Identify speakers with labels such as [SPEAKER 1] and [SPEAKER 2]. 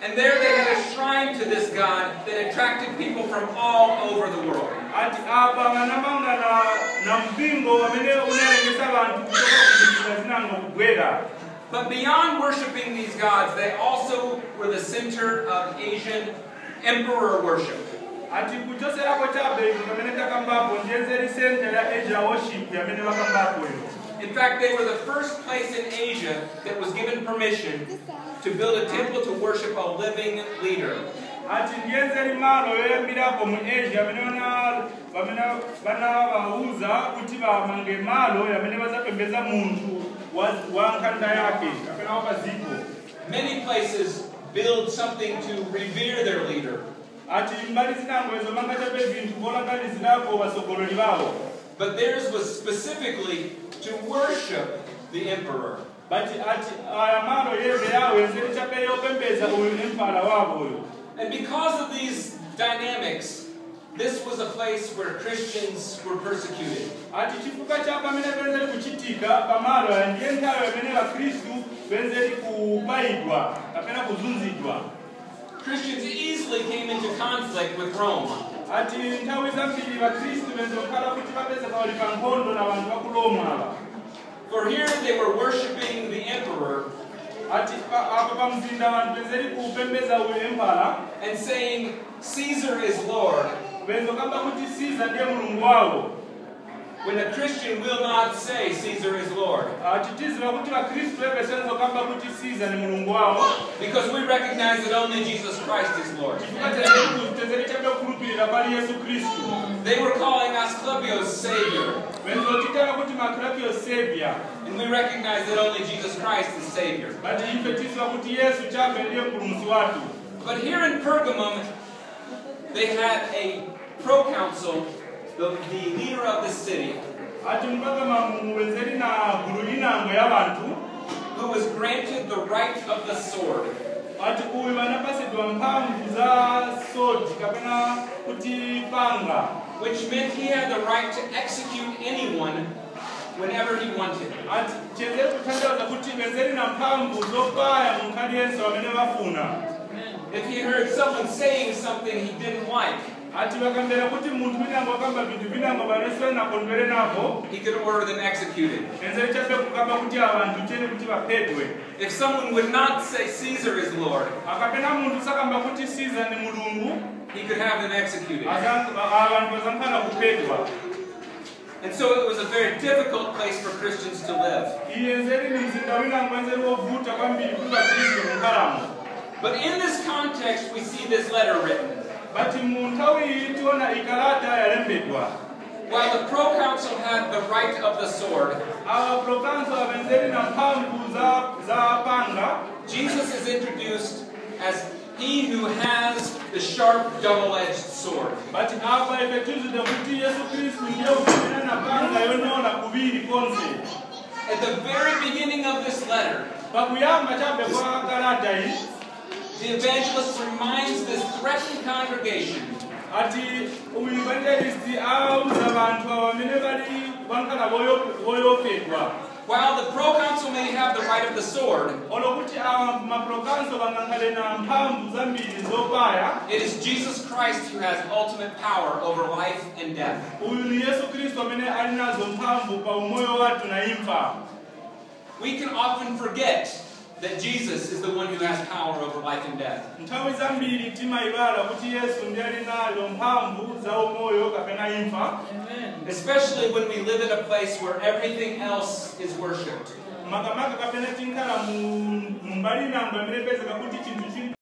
[SPEAKER 1] And there they had a shrine to this god that attracted people from all over the world. But beyond worshiping these gods, they also were the center of Asian emperor worship. In fact, they were the first place in Asia that was given permission to build a temple to worship a living leader. Many places build something to revere their leader. But theirs was specifically to worship the emperor. And because of these dynamics, this was a place where Christians were persecuted. Christians easily came into conflict with Rome. For here they were worshiping the emperor and saying, Caesar is Lord. When a Christian will not say Caesar is Lord. Because we recognize that only Jesus Christ is Lord. They were calling Asclepius Savior. And we recognize that only Jesus Christ is Savior. But here in Pergamum, they had a proconsul, the leader of the city, who was granted the right of the sword. Which meant he had the right to execute anyone whenever he wanted. If he heard someone saying something he didn't like, he could order them executed. If someone would not say Caesar is Lord, he could have them executed. And so it was a very difficult place for Christians to live. But in this context, we see this letter written. While the proconsul had the right of the sword, Jesus is introduced as he who has the sharp, double-edged sword. At the very beginning of this letter, the evangelist reminds this threatened congregation while the proconsul may have the right of the sword, it is Jesus Christ who has ultimate power over life and death. We can often forget that Jesus is the one who has power over life and death. Especially when we live in a place where everything else is worshipped.